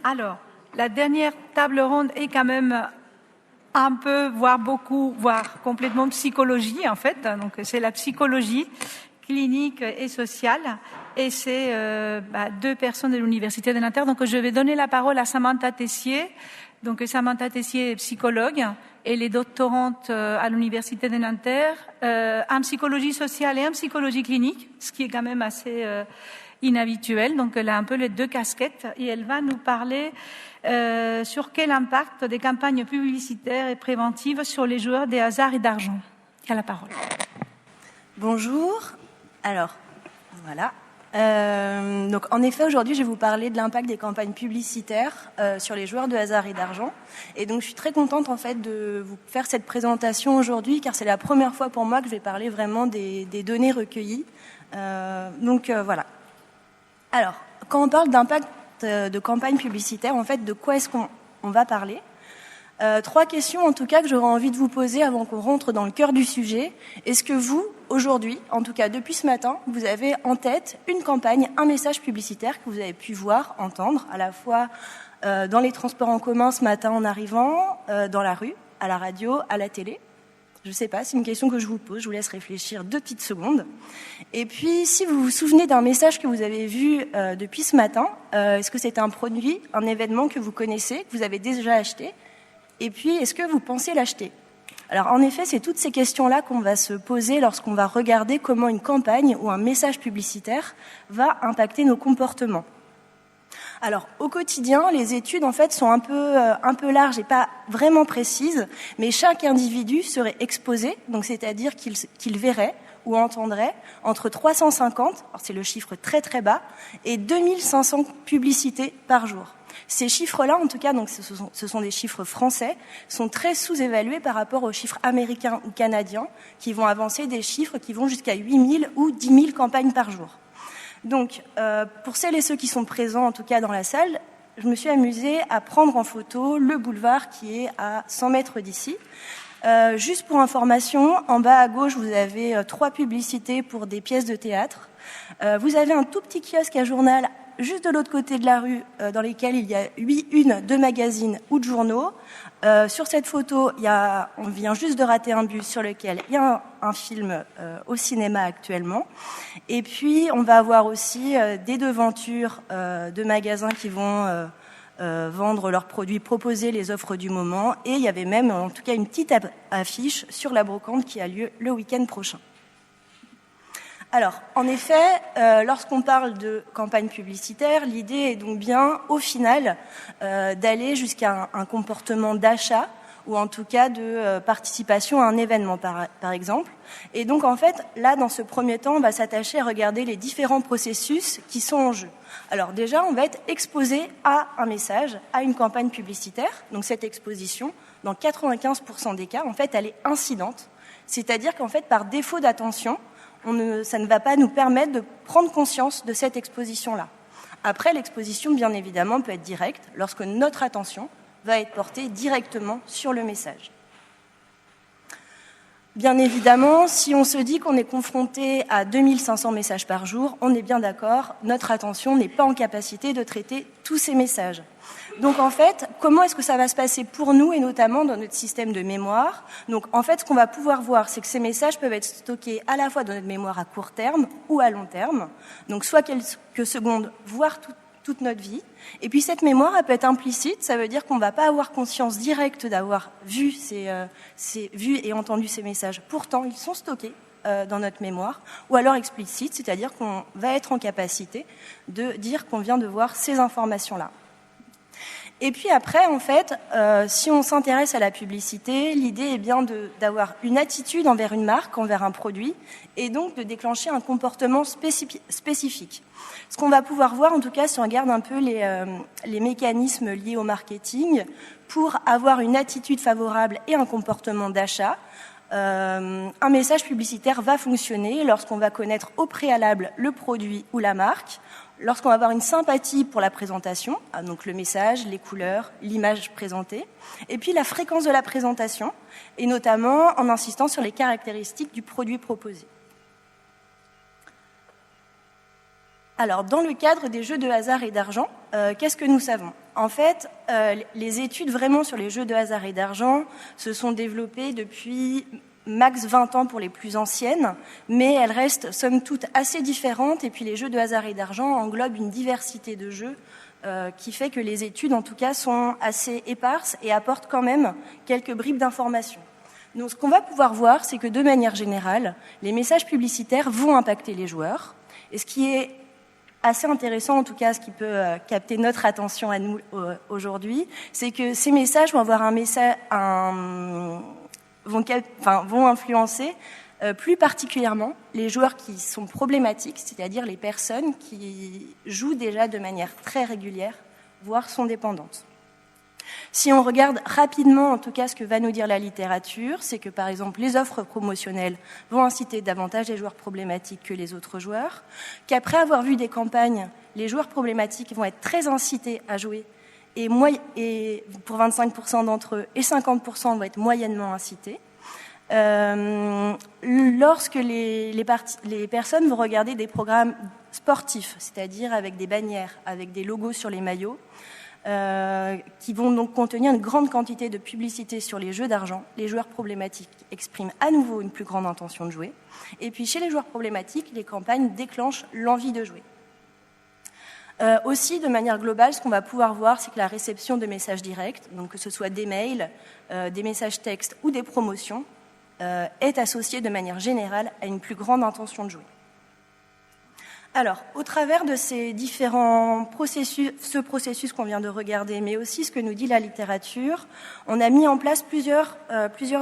Alors, la dernière table ronde est quand même un peu, voire beaucoup, voire complètement psychologie en fait. Donc c'est la psychologie clinique et sociale. Et c'est deux personnes de l'Université de Nanterre. Donc je vais donner la parole à Samantha Tessier. Donc Samantha Tessier est psychologue. Elle est doctorante à l'Université de Nanterre en psychologie sociale et en psychologie clinique, ce qui est quand même assez inhabituel. Donc elle a un peu les deux casquettes et elle va nous parler sur quel impact des campagnes publicitaires et préventives sur les joueurs des hasards et d'argent. Il y a la parole. Bonjour. Alors, voilà. Donc, en effet, aujourd'hui, je vais vous parler de l'impact des campagnes publicitaires sur les joueurs de hasard et d'argent. Et donc, je suis très contente, en fait, de vous faire cette présentation aujourd'hui, car c'est la première fois pour moi que je vais parler vraiment des données recueillies. Voilà. Alors, quand on parle d'impact de campagne publicitaire, en fait, de quoi est-ce qu'on va parler ? 3 questions, en tout cas, que j'aurais envie de vous poser avant qu'on rentre dans le cœur du sujet. Est-ce que vous, aujourd'hui, en tout cas depuis ce matin, vous avez en tête une campagne, un message publicitaire que vous avez pu voir, entendre, à la fois dans les transports en commun ce matin en arrivant, dans la rue, à la radio, à la télé ? Je ne sais pas, c'est une question que je vous pose, je vous laisse réfléchir 2 petites secondes. Et puis, si vous vous souvenez d'un message que vous avez vu depuis ce matin, est-ce que c'est un produit, un événement que vous connaissez, que vous avez déjà acheté ? Et puis, est-ce que vous pensez l'acheter ? Alors, en effet, c'est toutes ces questions-là qu'on va se poser lorsqu'on va regarder comment une campagne ou un message publicitaire va impacter nos comportements. Alors, au quotidien, les études, en fait, sont un peu larges et pas vraiment précises, mais chaque individu serait exposé, donc c'est-à-dire qu'il verrait ou entendrait entre 350, alors c'est le chiffre très très bas, et 2500 publicités par jour. Ces chiffres-là, en tout cas, donc ce sont des chiffres français, sont très sous-évalués par rapport aux chiffres américains ou canadiens, qui vont avancer des chiffres qui vont jusqu'à 8000 ou 10 000 campagnes par jour. Donc, pour celles et ceux qui sont présents, en tout cas dans la salle, je me suis amusée à prendre en photo le boulevard qui est à 100 mètres d'ici. Juste pour information, en bas à gauche, vous avez 3 publicités pour des pièces de théâtre. Vous avez un tout petit kiosque à journal juste de l'autre côté de la rue, dans lesquels il y a 8 unes de magazines ou de journaux. Sur cette photo, on vient juste de rater un bus sur lequel il y a un film au cinéma actuellement. Et puis, on va avoir aussi des devantures de magasins qui vont vendre leurs produits, proposer les offres du moment. Et il y avait même, en tout cas, une petite affiche sur la brocante qui a lieu le week-end prochain. Alors, en effet, lorsqu'on parle de campagne publicitaire, l'idée est donc bien, au final, d'aller jusqu'à un comportement d'achat ou en tout cas de participation à un événement, par exemple. Et donc, en fait, là, dans ce premier temps, on va s'attacher à regarder les différents processus qui sont en jeu. Alors déjà, on va être exposé à un message, à une campagne publicitaire. Donc cette exposition, dans 95% des cas, en fait, elle est incidente. C'est-à-dire qu'en fait, par défaut d'attention, ça ne va pas nous permettre de prendre conscience de cette exposition-là. Après, l'exposition, bien évidemment, peut être directe lorsque notre attention va être portée directement sur le message. Bien évidemment, si on se dit qu'on est confronté à 2500 messages par jour, on est bien d'accord, notre attention n'est pas en capacité de traiter tous ces messages. Donc en fait, comment est-ce que ça va se passer pour nous et notamment dans notre système de mémoire ? Donc en fait, ce qu'on va pouvoir voir, c'est que ces messages peuvent être stockés à la fois dans notre mémoire à court terme ou à long terme, donc soit quelques secondes, voire toute notre vie. Et puis cette mémoire, elle peut être implicite, ça veut dire qu'on ne va pas avoir conscience directe d'avoir vu vu et entendu ces messages. Pourtant, ils sont stockés dans notre mémoire, ou alors explicite, c'est-à-dire qu'on va être en capacité de dire qu'on vient de voir ces informations-là. Et puis après, en fait, si on s'intéresse à la publicité, l'idée est bien d'avoir une attitude envers une marque, envers un produit, et donc de déclencher un comportement spécifique. Ce qu'on va pouvoir voir, en tout cas, si on regarde un peu les mécanismes liés au marketing, pour avoir une attitude favorable et un comportement d'achat, un message publicitaire va fonctionner lorsqu'on va connaître au préalable le produit ou la marque, lorsqu'on va avoir une sympathie pour la présentation, donc le message, les couleurs, l'image présentée, et puis la fréquence de la présentation, et notamment en insistant sur les caractéristiques du produit proposé. Alors, dans le cadre des jeux de hasard et d'argent, qu'est-ce que nous savons ? En fait, les études vraiment sur les jeux de hasard et d'argent se sont développées depuis max 20 ans pour les plus anciennes, mais elles restent somme toute assez différentes, et puis les jeux de hasard et d'argent englobent une diversité de jeux qui fait que les études, en tout cas, sont assez éparses et apportent quand même quelques bribes d'informations. Donc, ce qu'on va pouvoir voir, c'est que de manière générale, les messages publicitaires vont impacter les joueurs, et ce qui est assez intéressant, en tout cas, ce qui peut capter notre attention à nous aujourd'hui, c'est que ces messages vont avoir vont influencer plus particulièrement les joueurs qui sont problématiques, c'est-à-dire les personnes qui jouent déjà de manière très régulière, voire sont dépendantes. Si on regarde rapidement, en tout cas, ce que va nous dire la littérature, c'est que, par exemple, les offres promotionnelles vont inciter davantage les joueurs problématiques que les autres joueurs, qu'après avoir vu des campagnes, les joueurs problématiques vont être très incités à jouer, et pour 25% d'entre eux, et 50% vont être moyennement incités. Lorsque les personnes vont regarder des programmes sportifs, c'est-à-dire avec des bannières, avec des logos sur les maillots, qui vont donc contenir une grande quantité de publicité sur les jeux d'argent, les joueurs problématiques expriment à nouveau une plus grande intention de jouer. Et puis chez les joueurs problématiques, les campagnes déclenchent l'envie de jouer. Aussi, de manière globale, ce qu'on va pouvoir voir, c'est que la réception de messages directs, donc que ce soit des mails, des messages textes ou des promotions, est associée de manière générale à une plus grande intention de jouer. Alors, au travers de ces différents processus, ce processus qu'on vient de regarder, mais aussi ce que nous dit la littérature, on a mis en place plusieurs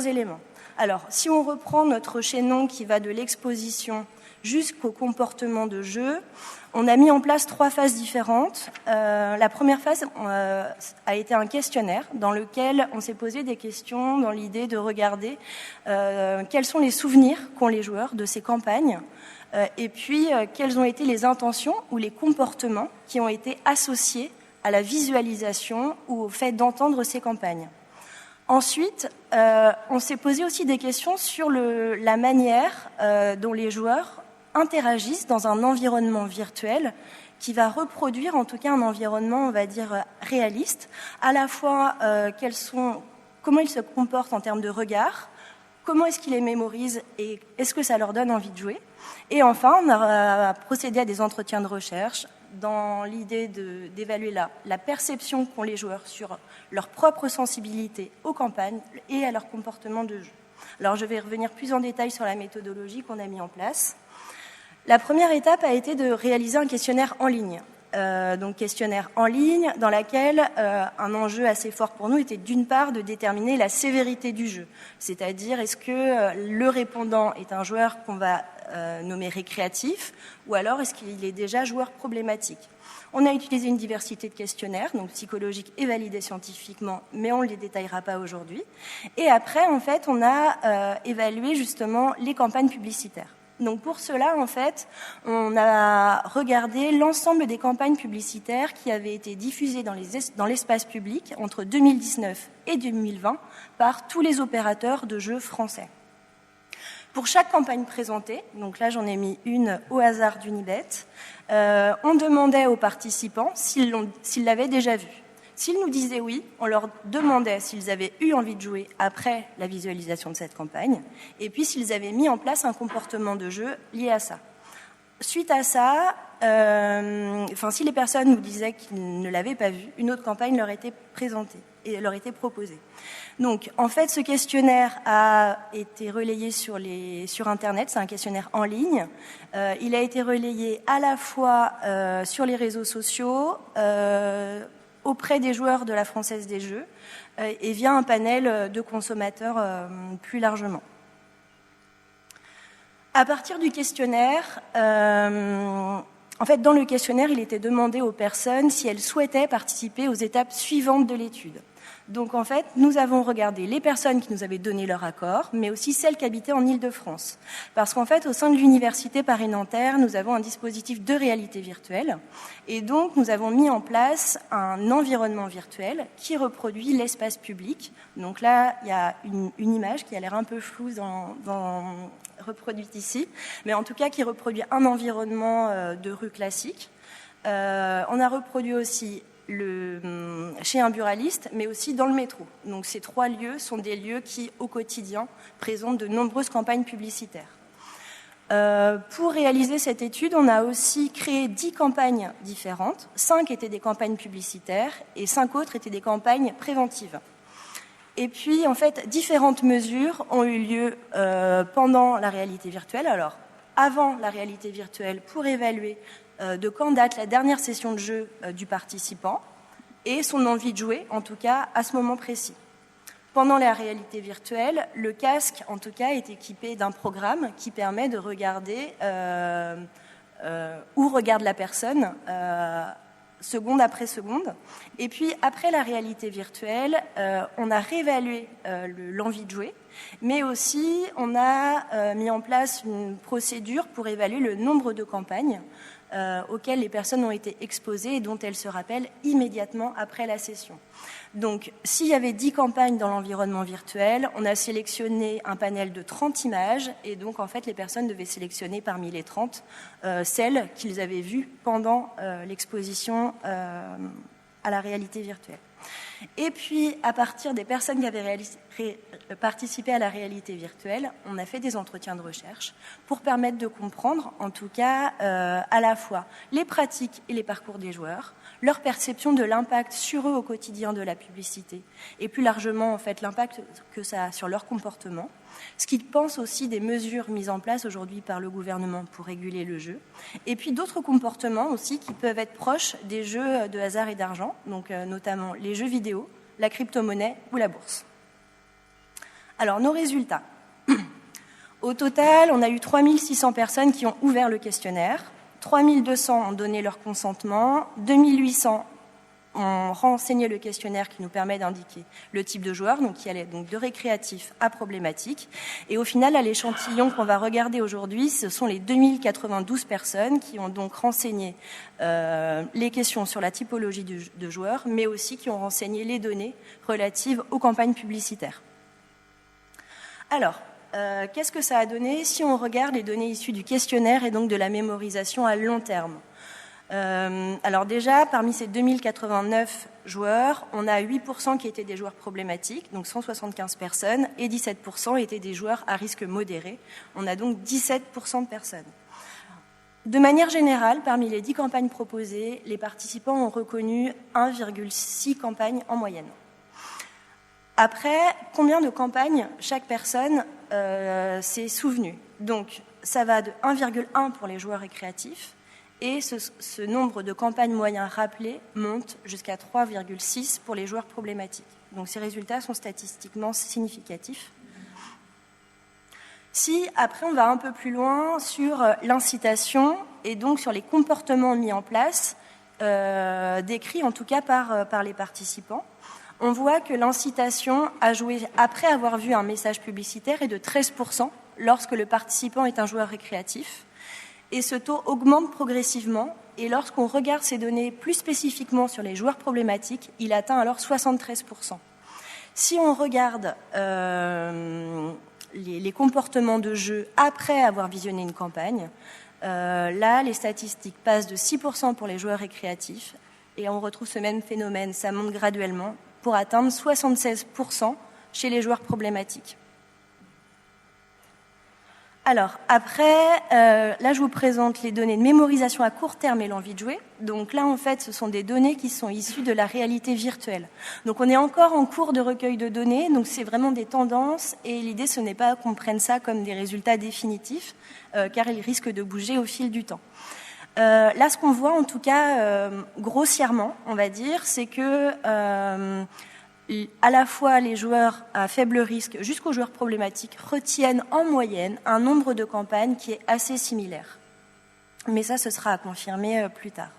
éléments. Alors, si on reprend notre chaînon qui va de l'exposition jusqu'au comportement de jeu, on a mis en place 3 phases différentes. La première phase a été un questionnaire dans lequel on s'est posé des questions dans l'idée de regarder quels sont les souvenirs qu'ont les joueurs de ces campagnes, et puis quelles ont été les intentions ou les comportements qui ont été associés à la visualisation ou au fait d'entendre ces campagnes. Ensuite, on s'est posé aussi des questions sur la manière dont les joueurs interagissent dans un environnement virtuel qui va reproduire en tout cas un environnement, on va dire, réaliste, à la fois comment ils se comportent en termes de regard, comment est-ce qu'ils les mémorisent et est-ce que ça leur donne envie de jouer. Et enfin, on a procédé à des entretiens de recherche dans l'idée d'évaluer la perception qu'ont les joueurs sur leur propre sensibilité aux campagnes et à leur comportement de jeu. Alors je vais revenir plus en détail sur la méthodologie qu'on a mis en place. La première étape a été de réaliser un questionnaire en ligne. Donc questionnaire en ligne dans laquelle un enjeu assez fort pour nous était d'une part de déterminer la sévérité du jeu, c'est-à-dire est-ce que le répondant est un joueur qu'on va nommer récréatif ou alors est-ce qu'il est déjà joueur problématique. On a utilisé une diversité de questionnaires, donc psychologiques et validés scientifiquement, mais on ne les détaillera pas aujourd'hui. Et après, en fait, on a évalué justement les campagnes publicitaires. Donc pour cela, en fait, on a regardé l'ensemble des campagnes publicitaires qui avaient été diffusées dans l'espace public entre 2019 et 2020 par tous les opérateurs de jeux français. Pour chaque campagne présentée, donc là j'en ai mis une au hasard d'Unibet, on demandait aux participants s'ils l'avaient déjà vue. S'ils nous disaient oui, on leur demandait s'ils avaient eu envie de jouer après la visualisation de cette campagne, et puis s'ils avaient mis en place un comportement de jeu lié à ça. Suite à ça, si les personnes nous disaient qu'ils ne l'avaient pas vu, une autre campagne leur était présentée et leur était proposée. Donc, en fait, ce questionnaire a été relayé sur Internet, c'est un questionnaire en ligne. Il a été relayé à la fois sur les réseaux sociaux, auprès des joueurs de la Française des Jeux et via un panel de consommateurs plus largement. À partir du questionnaire, en fait, dans le questionnaire, il était demandé aux personnes si elles souhaitaient participer aux étapes suivantes de l'étude. Donc en fait, nous avons regardé les personnes qui nous avaient donné leur accord, mais aussi celles qui habitaient en Île-de-France. Parce qu'en fait, au sein de l'Université Paris-Nanterre, nous avons un dispositif de réalité virtuelle. Et donc, nous avons mis en place un environnement virtuel qui reproduit l'espace public. Donc là, il y a une image qui a l'air un peu floue reproduite ici, mais en tout cas qui reproduit un environnement de rue classique. On a reproduit aussi chez un buraliste, mais aussi dans le métro. Donc ces 3 lieux sont des lieux qui, au quotidien, présentent de nombreuses campagnes publicitaires. Pour réaliser cette étude, on a aussi créé 10 campagnes différentes. 5 étaient des campagnes publicitaires et 5 autres étaient des campagnes préventives. Et puis, en fait, différentes mesures ont eu lieu pendant la réalité virtuelle. Alors, avant la réalité virtuelle, pour évaluer de quand date la dernière session de jeu du participant et son envie de jouer, en tout cas, à ce moment précis. Pendant la réalité virtuelle, le casque, en tout cas, est équipé d'un programme qui permet de regarder où regarde la personne seconde après seconde. Et puis, après la réalité virtuelle, on a réévalué l'envie de jouer, mais aussi on a mis en place une procédure pour évaluer le nombre de campagnes auxquelles les personnes ont été exposées et dont elles se rappellent immédiatement après la session. Donc, s'il y avait 10 campagnes dans l'environnement virtuel, on a sélectionné un panel de 30 images et donc, en fait, les personnes devaient sélectionner parmi les 30 celles qu'ils avaient vues pendant l'exposition à la réalité virtuelle. Et puis, à partir des personnes qui avaient participé à la réalité virtuelle, on a fait des entretiens de recherche pour permettre de comprendre, en tout cas, à la fois les pratiques et les parcours des joueurs, leur perception de l'impact sur eux au quotidien de la publicité, et plus largement, en fait, l'impact que ça a sur leur comportement, ce qu'ils pensent aussi des mesures mises en place aujourd'hui par le gouvernement pour réguler le jeu, et puis d'autres comportements aussi qui peuvent être proches des jeux de hasard et d'argent, donc notamment les jeux vidéo, la crypto-monnaie ou la bourse. Alors, nos résultats. Au total, on a eu 3600 personnes qui ont ouvert le questionnaire, 3200 ont donné leur consentement, 2800 ont renseigné le questionnaire qui nous permet d'indiquer le type de joueur, donc qui allait donc de récréatif à problématique. Et au final, à l'échantillon qu'on va regarder aujourd'hui, ce sont les 2092 personnes qui ont donc renseigné les questions sur la typologie de joueurs, mais aussi qui ont renseigné les données relatives aux campagnes publicitaires. Alors, qu'est-ce que ça a donné si on regarde les données issues du questionnaire et donc de la mémorisation à long terme ? Alors déjà, parmi ces 2089 joueurs, on a 8% qui étaient des joueurs problématiques, donc 175 personnes, et 17% étaient des joueurs à risque modéré. On a donc 17% de personnes. De manière générale, parmi les 10 campagnes proposées, les participants ont reconnu 1,6 campagnes en moyenne. Après, combien de campagnes chaque personne s'est souvenue ? Donc, ça va de 1,1 pour les joueurs récréatifs, et ce nombre de campagnes moyens rappelés monte jusqu'à 3,6 pour les joueurs problématiques. Donc ces résultats sont statistiquement significatifs. Si, après, on va un peu plus loin sur l'incitation et donc sur les comportements mis en place, décrits en tout cas par les participants, on voit que l'incitation a joué après avoir vu un message publicitaire est de 13% lorsque le participant est un joueur récréatif. Et ce taux augmente progressivement, et lorsqu'on regarde ces données plus spécifiquement sur les joueurs problématiques, il atteint alors 73%. Si on regarde les comportements de jeu après avoir visionné une campagne, là, les statistiques passent de 6% pour les joueurs récréatifs, et on retrouve ce même phénomène, ça monte graduellement, pour atteindre 76% chez les joueurs problématiques. Alors, après, là, je vous présente les données de mémorisation à court terme et l'envie de jouer. Donc là, en fait, ce sont des données qui sont issues de la réalité virtuelle. Donc, on est encore en cours de recueil de données, donc c'est vraiment des tendances, et l'idée, ce n'est pas qu'on prenne ça comme des résultats définitifs, car ils risquent de bouger au fil du temps. Là, ce qu'on voit, en tout cas, grossièrement, on va dire, c'est que à la fois les joueurs à faible risque jusqu'aux joueurs problématiques retiennent en moyenne un nombre de campagnes qui est assez similaire. Mais ça, ce sera à confirmer plus tard.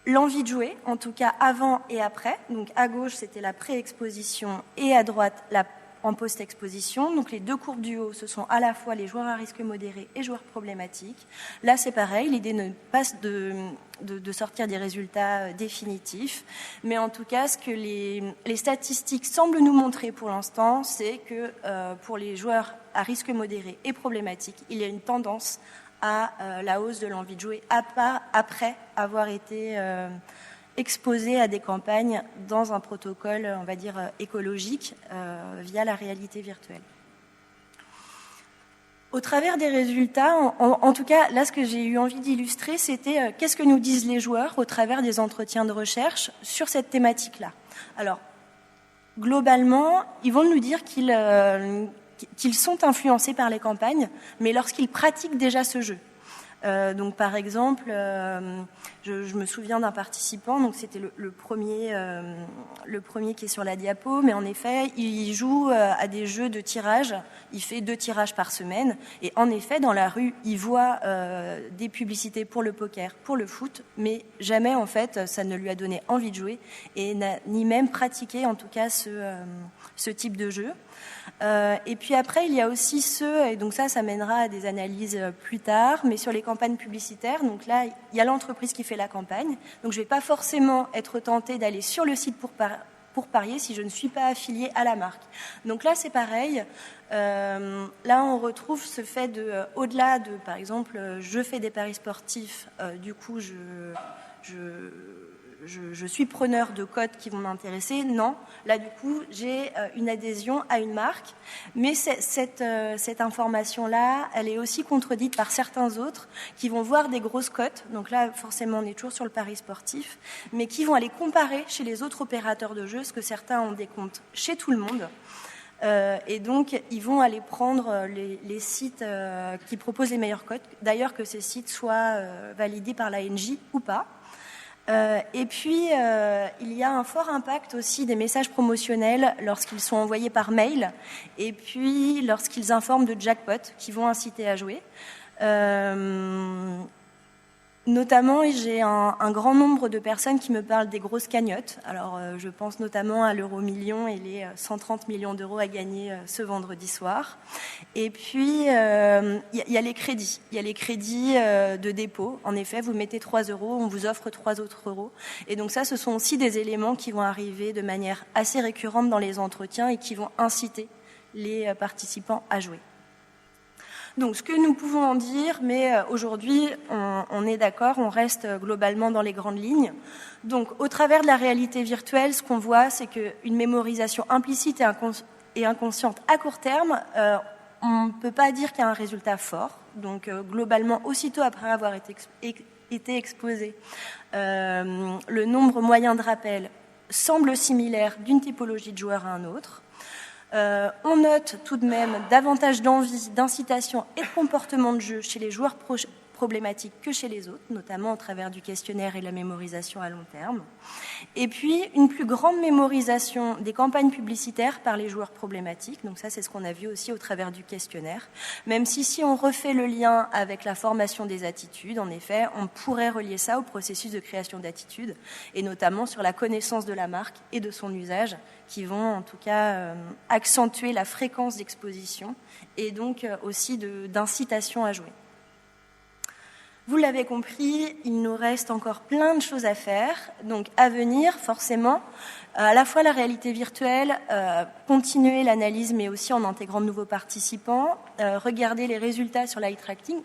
l'envie de jouer, en tout cas avant et après. Donc à gauche, c'était la pré-exposition et à droite, en post-exposition. Donc les deux courbes du haut, ce sont à la fois les joueurs à risque modéré et joueurs problématiques. Là, c'est pareil, l'idée ne passe de sortir des résultats définitifs. Mais en tout cas, ce que les statistiques semblent nous montrer pour l'instant, c'est que pour les joueurs à risque modéré et problématique, il y a une tendance à la hausse de l'envie de jouer après avoir été exposé à des campagnes dans un protocole, on va dire, écologique via la réalité virtuelle. Au travers des résultats, en tout cas, là, ce que j'ai eu envie d'illustrer, c'était qu'est-ce que nous disent les joueurs au travers des entretiens de recherche sur cette thématique-là. Alors, globalement, ils vont nous dire qu'ils sont influencés par les campagnes, mais lorsqu'ils pratiquent déjà ce jeu. Donc par exemple, je me souviens d'un participant, donc c'était le premier qui est sur la diapo, mais en effet, il joue à des jeux de tirage, il fait 2 tirages par semaine, et en effet, dans la rue, il voit des publicités pour le poker, pour le foot, mais jamais en fait, ça ne lui a donné envie de jouer, et ni même pratiqué en tout cas ce type de jeu. Et puis après, il y a aussi et donc ça mènera à des analyses plus tard, mais sur les campagnes publicitaires, donc là, il y a l'entreprise qui fait la campagne, donc je ne vais pas forcément être tentée d'aller sur le site pour parier si je ne suis pas affiliée à la marque. Donc là, c'est pareil. Là, on retrouve ce fait au-delà de, par exemple, je fais des paris sportifs, du coup, je suis preneur de codes qui vont m'intéresser. Non, là du coup, j'ai une adhésion à une marque. Mais cette information-là, elle est aussi contredite par certains autres qui vont voir des grosses cotes. Donc là, forcément, on est toujours sur le pari sportif, mais qui vont aller comparer chez les autres opérateurs de jeux, parce que certains ont des comptes chez tout le monde. Et donc, ils vont aller prendre les sites qui proposent les meilleures cotes. D'ailleurs, que ces sites soient validés par l'ANJ ou pas. Et puis, il y a un fort impact aussi des messages promotionnels lorsqu'ils sont envoyés par mail et puis lorsqu'ils informent de jackpots qui vont inciter à jouer. Notamment, j'ai un grand nombre de personnes qui me parlent des grosses cagnottes. Alors, je pense notamment à l'euro-million et les 130 millions d'euros à gagner ce vendredi soir. Et puis, il y a les crédits. Il y a les crédits de dépôt. En effet, vous mettez 3 €, on vous offre 3 autres euros. Et donc ça, ce sont aussi des éléments qui vont arriver de manière assez récurrente dans les entretiens et qui vont inciter les participants à jouer. Donc, ce que nous pouvons en dire, mais aujourd'hui, on est d'accord, on reste globalement dans les grandes lignes. Donc, au travers de la réalité virtuelle, ce qu'on voit, c'est qu'une mémorisation implicite et inconsciente à court terme, on ne peut pas dire qu'il y a un résultat fort. Donc, globalement, aussitôt après avoir été exposé, le nombre moyen de rappel semble similaire d'une typologie de joueur à un autre. On note tout de même davantage d'envie, d'incitation et de comportement de jeu chez les joueurs problématiques que chez les autres, notamment au travers du questionnaire et de la mémorisation à long terme. Et puis, une plus grande mémorisation des campagnes publicitaires par les joueurs problématiques. Donc ça, c'est ce qu'on a vu aussi au travers du questionnaire. Même si on refait le lien avec la formation des attitudes, en effet, on pourrait relier ça au processus de création d'attitudes, et notamment sur la connaissance de la marque et de son usage, qui vont en tout cas accentuer la fréquence d'exposition et donc aussi d'incitation à jouer. Vous l'avez compris, il nous reste encore plein de choses à faire. Donc à venir, forcément, à la fois la réalité virtuelle, continuer l'analyse, mais aussi en intégrant de nouveaux participants, regarder les résultats sur l'eye tracking.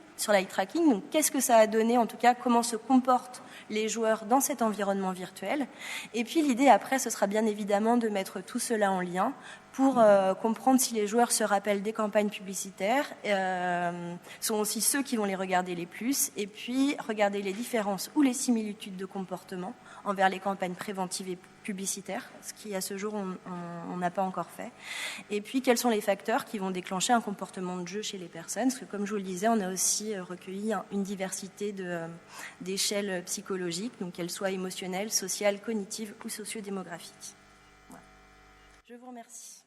Donc qu'est-ce que ça a donné, en tout cas, comment se comportent les joueurs dans cet environnement virtuel. Et puis l'idée après, ce sera bien évidemment de mettre tout cela en lien pour comprendre si les joueurs se rappellent des campagnes publicitaires, sont aussi ceux qui vont les regarder les plus, et puis regarder les différences ou les similitudes de comportement envers les campagnes préventives et publicitaires, ce qui à ce jour on n'a pas encore fait. Et puis quels sont les facteurs qui vont déclencher un comportement de jeu chez les personnes, parce que comme je vous le disais, on a aussi recueilli une diversité d'échelles psychologiques, donc qu'elles soient émotionnelles, sociales, cognitives ou sociodémographiques. Voilà. Je vous remercie.